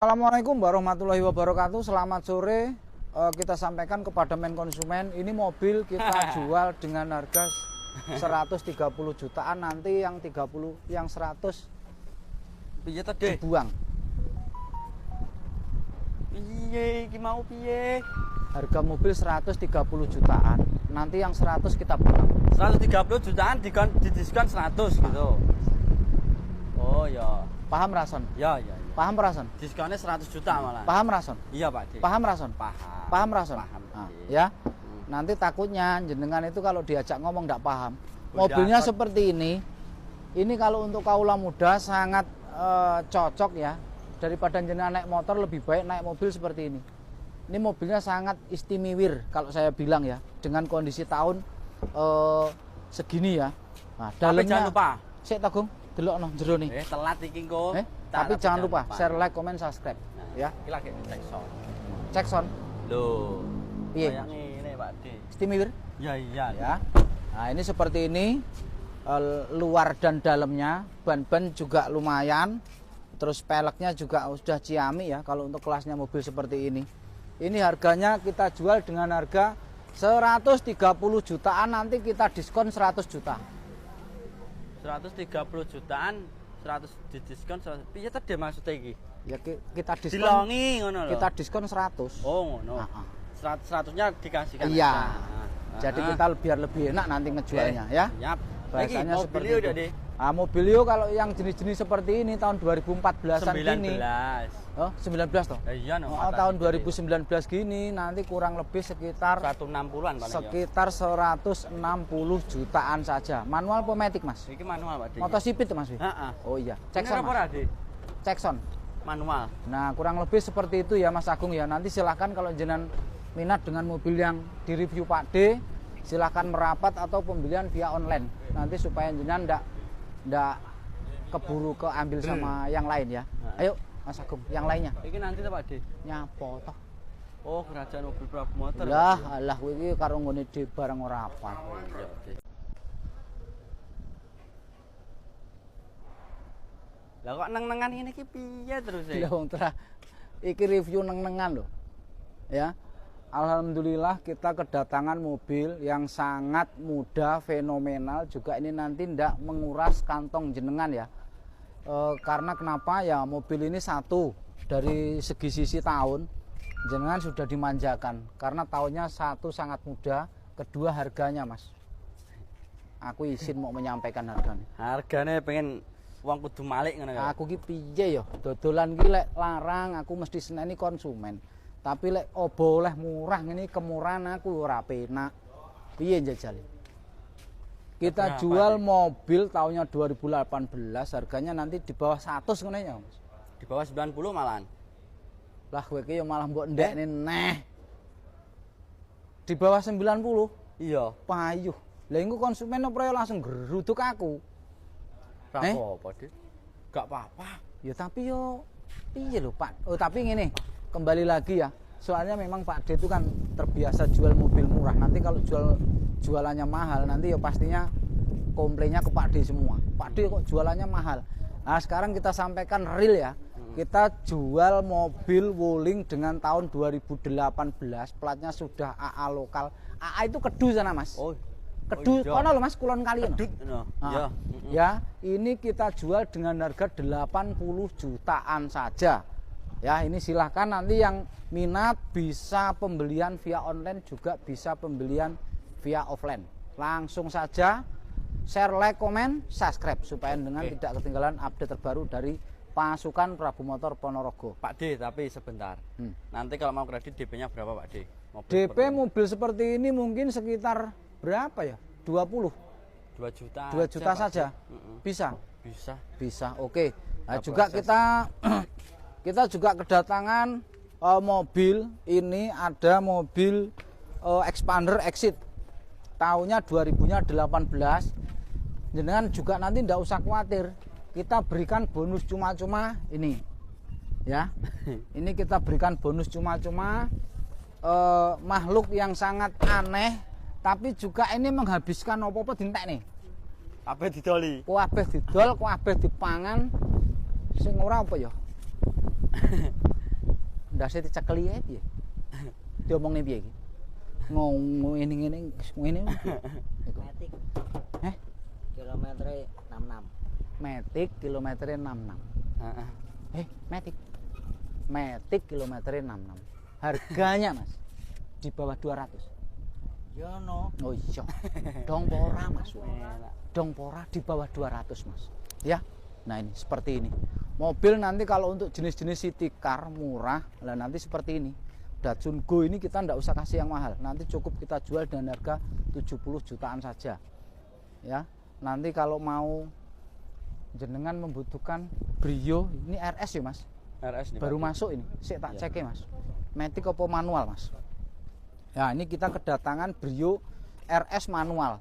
Assalamualaikum warahmatullahi wabarakatuh. Selamat sore. Kita sampaikan kepada konsumen, ini mobil kita jual dengan harga 130 jutaan. Nanti yang 30, yang 100 piye tadi? dibuang. Piye iki mau piye? Harga mobil 130 jutaan. Nanti yang 100 kita buang. 130 jutaan didiskon 100 gitu. Oh ya. Paham Rason? Ya. Paham Rason? Diskonnya 100 juta malah. Paham Rason? Iya, Pak D. Paham Rason? Paham. Paham Rason? Paham. Nah, ya. Nanti takutnya jenengan itu kalau diajak ngomong enggak paham. Udah, Mobilnya seperti ini. Ini kalau untuk kaula muda sangat cocok ya. Daripada jenengan naik motor, lebih baik naik mobil seperti ini. Ini mobilnya sangat istimewir kalau saya bilang ya. Dengan kondisi tahun segini ya. Nah, Tapi dalamnya jangan lupa. Sik Tagung, delokno jero nih. Telat iki kok. Tapi jangan lupa share, like, comment, subscribe. Nah, Ya. Iki lagi cek sound. Cek son. Loh. Piye? Kayak ngene, Pak D. Istimewir. Ya iya. Ya. Nah, ini seperti ini. Luar dan dalamnya, ban-ban juga lumayan. Terus peleknya juga sudah ciami ya kalau untuk kelasnya mobil seperti ini. Ini harganya kita jual dengan harga 130 jutaan, nanti kita diskon 100 juta. 130 jutaan, 100 didiskon 100. Piye tadi maksudnya iki? Ya kita diskon. Dilongi ngono lho. Kita diskon 100. Oh, ngono. 100-nya dikasihkan. Iya. Nah, Jadi kita biar lebih enak nanti ngejualnya ya. Siap. Bahasanya Lagi, seperti mobilio itu. udah deh. Nah, mobilio kalau yang jenis-jenis seperti ini tahun 2014-an 19. gini. Oh, 19 toh? Iya, no. Tahun 2019 gini nanti kurang lebih sekitar 160-an paling sekitar 160 jutaan saja. Manual pematic, Mas? ya. Iki manual, Pak. Motor sipit tuh, Mas? Heeh. Oh iya. Cek Cek son, apa, Mas. Dik? Cek son. Manual. Nah, kurang lebih seperti itu ya Mas Agung ya. Nanti silahkan kalau jenengan minat dengan mobil yang direview Pak D, silahkan merapat atau pembelian via online. Nanti supaya jenengan ndak keburu keambil sama yang lain ya. Ayo Mas Agung, yang lainnya. Iki nanti tuh, Pak D. Nyapo toh? Oh, kerajaan mobil Prabu Motor. Lah, alah kowe iki karo nggone di barang ora apa. Iya, Dik. Lah kok neng-nengan ini ki piye terus Lah wong iki review neng-nengan loh. Ya. Alhamdulillah kita kedatangan mobil yang sangat mudah, fenomenal, juga ini nanti ndak menguras kantong jenengan ya. Karena kenapa ya, mobil ini satu dari segi sisi tahun jenengan sudah dimanjakan karena tahunnya satu sangat muda, kedua harganya Mas. Aku izin mau menyampaikan harganya. Harganya pengen uang kudu malik ngono ya. Aku ki piye ya, dodolan ki lek larang aku mesti seneni konsumen. Tapi lek boleh murah ngene kemurahan aku ora penak. Piye njajali? Kita jual mobil tahunnya 2018, harganya nanti di bawah 100 ngene ya, Mas. Di bawah 90 malahan. Lah kowe ki ya malah mbok ndekne neh. Di bawah 90. Iya. Payuh. Lah iku konsumen opo ya langsung geruduk aku. Ra apa-apa, Dik. Gak apa-apa. Ya tapi yo piye lho, Pak? Oh, tapi ngene, kembali lagi ya. Soalnya memang Pak D itu kan terbiasa jual mobil murah. Nanti kalau jualannya mahal, nanti ya pastinya komplainnya ke Pak D semua. Pak D kok jualannya mahal. Nah, sekarang kita sampaikan real ya. Kita jual mobil Wuling dengan tahun 2018, platnya sudah AA lokal. AA itu Kedu sana, Mas. Oh. Kedu, iya. kono lho Mas, kulon kali ngono. No. Nah, ya, ini kita jual dengan harga 80 jutaan saja. Ya, ini silahkan nanti yang minat bisa pembelian via online, juga bisa pembelian via offline. Langsung saja share, like, komen, subscribe supaya dengan tidak ketinggalan update terbaru dari pasukan Prabu Motor Ponorogo. Pak D, tapi sebentar. Nanti kalau mau kredit DP-nya berapa, Pak D? DP mobil seperti ini mungkin sekitar berapa ya? 20. 2 juta. 2 juta saja. Bisa. Bisa. Oke. Nah, juga kita juga kedatangan mobil ini, ada mobil Expander Exit tahunnya 2018. Jenengan juga nanti ndak usah khawatir, kita berikan bonus cuma-cuma ini ya. Ini kita berikan bonus cuma-cuma, makhluk yang sangat aneh tapi juga ini menghabiskan apa-apa dintek nih. Kabeh didoli. Kabeh didol, kabeh dipangan. Sing ora apa ya? ndase dicekeli ae piye? Diomongne piye iki? Ngene. Matic. Heh? Kilometer 66. Matic kilometer 66. Heeh. Matic. Matic kilometer 66. Harganya, Mas, di bawah 200. Yo no. Oh iya. Dong pora, Mas. Enak. Dong pora di bawah 200, Mas. Ya. Nah, ini seperti ini. Mobil nanti kalau untuk jenis-jenis city car murah, lah nanti seperti ini. Datsun Go ini kita ndak usah kasih yang mahal. Nanti cukup kita jual dengan harga 70 jutaan saja. Ya. Nanti kalau mau jenengan membutuhkan Brio, ini RS ya, Mas. RS nih. Baru Pak. masuk ini. Sik tak Ya. cek ya, Mas. Matic apa manual, Mas? Ya, ini kita kedatangan Brio RS manual.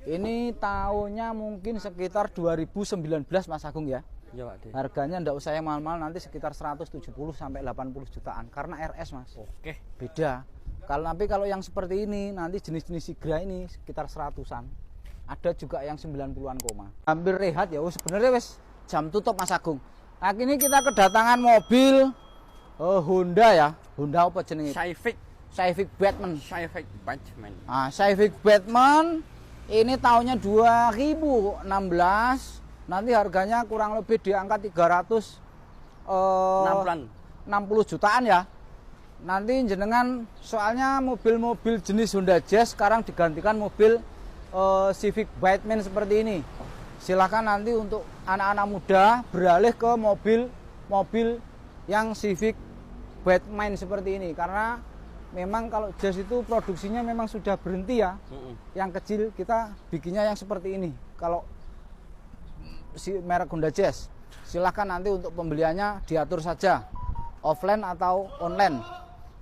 Ini tahunnya mungkin sekitar 2019, Mas Agung ya. Iya, Pak De. Harganya ndak usah yang mahal-mahal, nanti sekitar 170 sampai 80 jutaan karena RS, Mas. Oke. Beda. Kalau yang seperti ini nanti jenis-jenis Sigra ini sekitar 100-an. Ada juga yang 90-an koma. Hampir rehat ya, sebenarnya wes jam tutup, Mas Agung. Nah, ini kita kedatangan mobil Honda ya. Honda apa jenenge? Civic Batman. Civic Batman. Nah, Civic Batman ini tahunnya 2016. Nanti harganya kurang lebih di angka 360 jutaan ya. Nanti jenengan soalnya mobil-mobil jenis Honda Jazz sekarang digantikan mobil Civic Batman seperti ini. Silahkan nanti untuk anak-anak muda beralih ke mobil yang Civic Batman seperti ini, karena memang kalau Jazz itu produksinya memang sudah berhenti ya. Yang kecil kita bikinnya yang seperti ini. Kalau si merek Honda Jazz, silahkan nanti untuk pembeliannya diatur saja, offline atau online.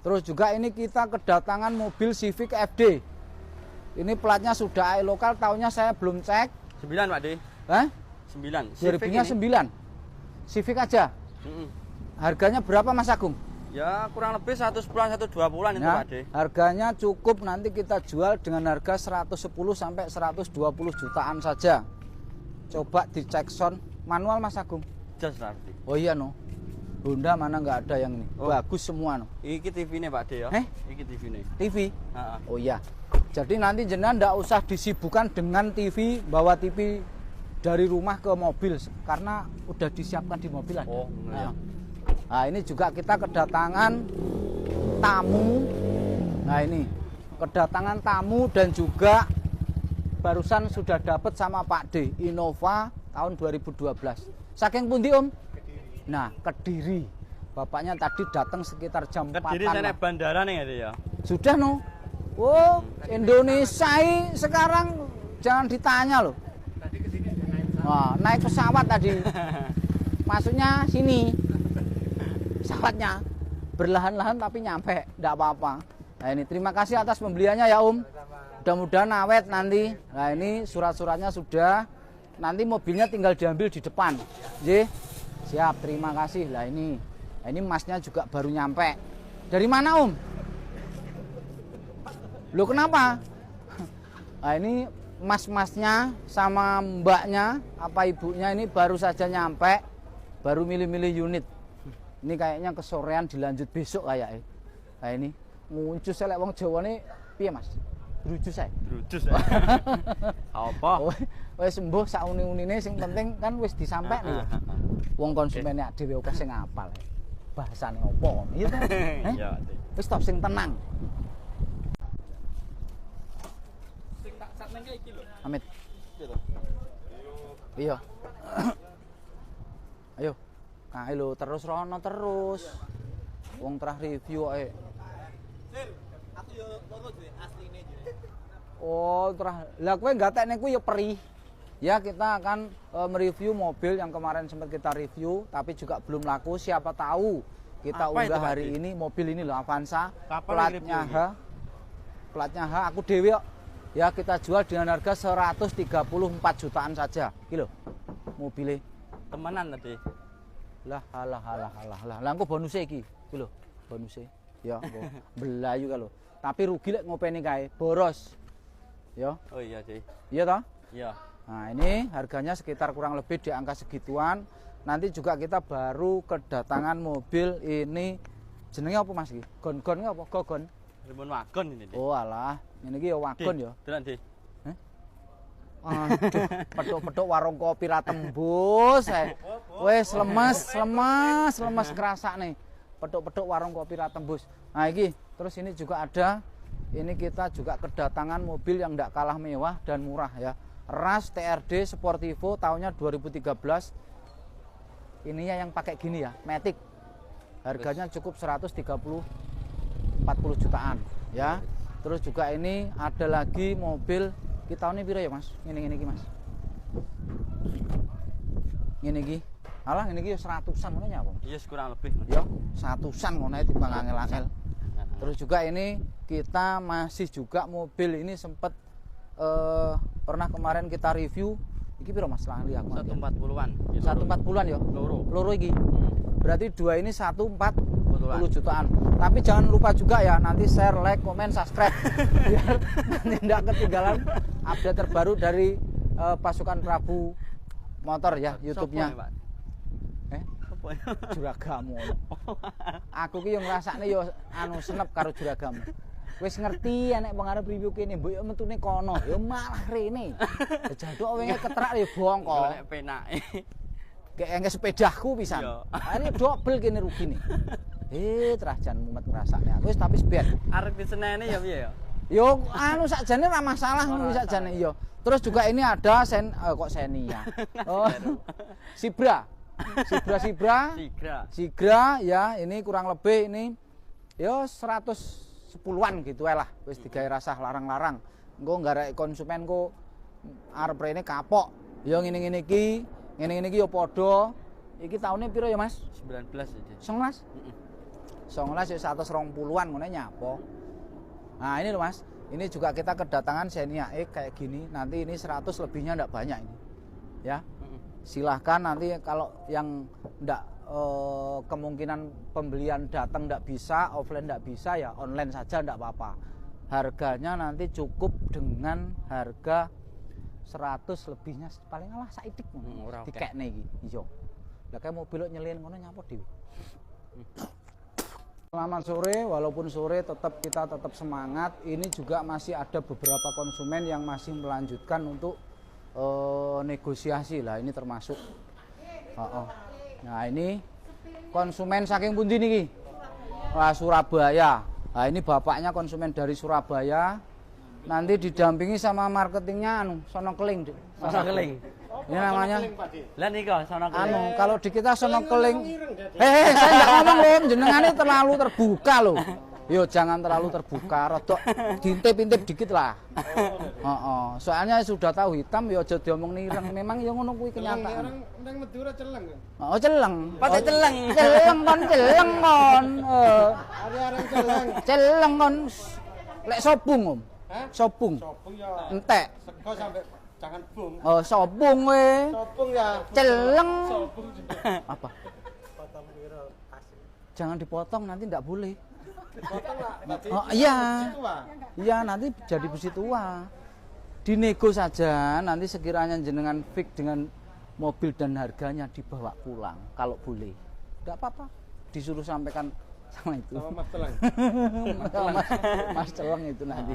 Terus juga ini kita kedatangan mobil Civic FD. Ini platnya sudah AI lokal, tahunnya saya belum cek. 9, Pak De. Hah? 9. 2000-nya 9. Civic aja. Harganya berapa, Mas Agung? Ya kurang lebih 110-an 120-an itu, Ya, Pak De. harganya cukup nanti kita jual dengan harga 110 sampai 120 jutaan saja. Coba dicek sound manual, Mas Agung. Jas berarti. Oh iya no. Honda mana nggak ada yang ini. Oh. Bagus semua no. Iki TV nih, Pak De ya. Iki TV nih. TV. Heeh. Oh iya. Jadi nanti jenengan nggak usah disibukkan dengan TV, bawa TV dari rumah ke mobil karena udah disiapkan di mobil ada. Oh, iya. Nah, ini juga kita kedatangan tamu. Nah, ini kedatangan tamu dan juga barusan sudah dapat sama Pak D Innova tahun 2012. Saking pundi, Om? Nah, Kediri. Bapaknya tadi datang sekitar jam 4-an. Kediri sana bandara nih ya. Sudah no. Oh, Indonesia ini sekarang jangan ditanya loh. Wah, naik pesawat tadi. Masuknya sini. Pesawatnya berlahan-lahan tapi nyampe, enggak apa-apa. Nah, ini terima kasih atas pembeliannya ya, Om. Mudah-mudahan awet nanti. Nah, ini surat-suratnya sudah. Nanti mobilnya tinggal diambil di depan. Nggih. Siap, terima kasih. Lah ini masnya juga baru nyampe. Dari mana, Om? Loh, kenapa? Nah, ini mas-masnya sama mbaknya apa ibunya ini baru saja nyampe, baru milih-milih unit. Ini kayaknya kesorean dilanjut besok kayaknya. Nah, ini nguncus elek wong Jawa nih piye, Mas? Drujus ae. Drujus. Apa? Wis sembuh sak uni-unine sing penting kan wis disampaikan. Wong konsumennya dhewe akeh sing apal. Bahasane opo ngono ya to? Iya, Wis tok sing tenang. Sing tak sakneng iki lho. Amit. Iya. Ayo. Kae lho terus rono terus. Wong terah review ae. Aku yo loro duwe asline jadi. Oh, terah. Lah kowe gatekne kuwi ya perih. Ya, kita akan mereview mobil yang kemarin sempat kita review tapi juga belum laku. Siapa tahu kita Apa unggah itu, hari Pak? ini mobil ini loh Avanza. Kapan Platnya review H. Platnya H aku dewe kok. Ya, kita jual dengan harga 134 jutaan saja. Iki lho. Mobilnya. Temenan tadi. Lah engko bonusnya iki lho, bonusnya ya engko belayu kalau tapi rugi lek ngopeni kae boros ya. Oh iya sih. Iya toh? Iya. Nah, ini harganya sekitar kurang lebih di angka segituan. Nanti juga kita baru kedatangan mobil ini Jenenge apa Mas iki? Gon-gon apa? Gogon. Rimbun wagon ini. Dik. Oh alah, ngene iki ya wagon ya. Dolan, Dik. Aduh, pedhok-pedhok warung kopi ra tembus. Wis lemes kerasane. Pedhok-pedhok warung kopi ra tembus. Nah iki, terus ini juga ada, ini kita juga kedatangan mobil yang enggak kalah mewah dan murah ya. Ras TRD Sportivo tahunnya 2013. Ininya yang pakai gini ya, Matic. Harganya cukup 130 40 jutaan ya. Terus juga ini ada lagi mobil kita ini piro ya Mas? Ngene iki Mas. Ngene iki. Alah ngene iki 100-an ngono ya apa? Iya, kurang lebih. Ya, 100-an ngono ae timbang angel-angel. Terus juga ini kita masih juga mobil ini sempat pernah kemarin kita review. Iki piro Mas? Lali aku. 140-an. 140-an ya? Loro Iki. Berarti dua ini 140 jutaan. Tapi jangan lupa juga ya, nanti share, like, komen, subscribe biar nanti tidak ketinggalan update terbaru dari Pasukan Prabu Motor ya, YouTube-nya. Juragamu. Aku ki yo ngrasakne yo anu senep karo juragamu. Wis ngerti enek pengarep review kene, mbok yo metune kono, yo malah rene. Jaduk wingi ketrak yo bongko. Golek penake. Kayak sepedaku pisan. Ini dobel kene rugine. Terah jan mumet ngrasakne aku wis tapi sebiyen. Arep diseneni ya piye ya? Yo anu sakjane ora masalah ngono sakjane iya. Terus juga ini ada kok Xenia. Oh. Sigra ya, ini kurang lebih ini yo 110-an gitu lah. Wis digawe rasah larang-larang. Engko nggarek konsumen kok arep rene kapok. Yo ngene-ngene iki yo padha. Iki taune piro ya, Mas? 19 aja. 19? 19 ya 120-an ngono nyapa. Nah, ini loh Mas. Ini juga kita kedatangan Xenia X kayak gini. Nanti ini 100 lebihnya enggak banyak ini. Ya. Silahkan nanti kalau yang enggak kemungkinan pembelian datang enggak bisa, offline enggak bisa ya online saja enggak apa-apa. Harganya nanti cukup dengan harga 100 lebihnya paling alah saidik ngono. Dikekne iki. Iya. Lah kayak mobil nyelin ngono nyapa dhewe. Selamat sore, walaupun sore kita tetap semangat. Ini juga masih ada beberapa konsumen yang masih melanjutkan untuk negosiasi lah. Ini termasuk. Nah ini konsumen saking pundi niki? Wah, Surabaya. Nah ini bapaknya konsumen dari Surabaya. Nanti didampingi sama marketingnya Sono Keling. Sono Keling. Ini namanya. Lah niko Sono Keling. Kalau di kita Sono Keling. Saya enggak ngomong loh, jenengannya terlalu terbuka loh. Yo jangan terlalu terbuka, rodok diintip-intip dikit lah. Soalnya sudah tahu hitam ya aja diomong nireng. Memang ya ngono kuwi kenyataan. Nang Madura celeng. Oh, celeng. Pakai celeng. Celeng kon. Arek-arek celeng. Celeng kon. Lek sobung, Om. Hah? Sobung. Sopung ya. Entek. Sego sampai jangan bung. Oh, sobung we. Sopung ya. Celeng. Sopung juga. Apa? Potong piro asli. Jangan dipotong nanti enggak boleh. Dipotong lah. Oh iya. Iya, nanti jadi besi tua. Dinego saja, nanti sekiranya jenengan fix dengan mobil dan harganya dibawa pulang kalau boleh. Enggak apa-apa. Disuruh sampaikan sama itu. Sama Mas Celeng. Mas Celeng itu nanti.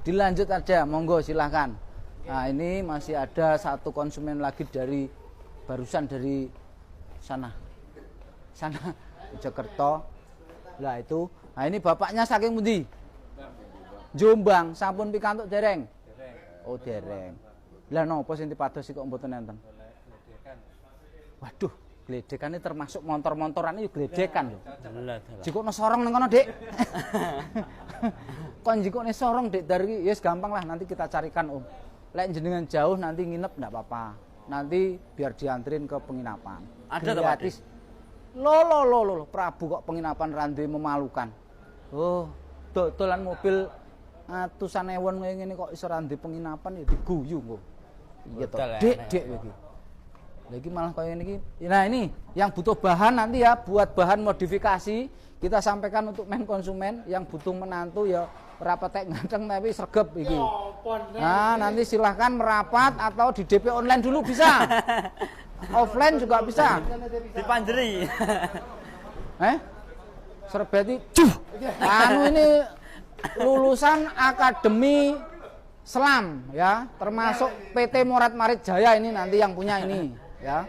Dilanjut aja, monggo silahkan. Nah, ini masih ada satu konsumen lagi dari barusan dari sana Jakarta. Lah itu. Nah, ini bapaknya saking pundi? Jombang, sampun pikantuk dereng? Oh, dereng. Lah napa sing dipados kok mboten enten? Waduh, gledekan ini termasuk motor-motoran iki gledekan lho. Jikokno sorong nang kono, Dik. Kon jikokne sorong, Dik, dari yes gampang lah nanti kita carikan, Om. Lek jenengan jauh nanti nginep enggak apa-apa. Nanti biar dianterin ke penginapan. Ada gratis. Lo, Prabu kok penginapan randuwe memalukan. Oh, dodolan mobil atusan ewon ngene kok iso randuwe penginapan ya diguyu kok. Iya to, Dik iki. Lagi malah kayak ini. Nah ini yang butuh bahan nanti ya buat bahan modifikasi kita sampaikan untuk main konsumen yang butuh menantu ya rapat nganteng tapi sregep iki. Nah nanti silahkan merapat atau di DP online dulu bisa. Offline juga bisa. Di Panjeri. Serbeti. Anu ini lulusan Akademi Selam ya, termasuk PT Morat Marit Jaya ini nanti yang punya ini ya.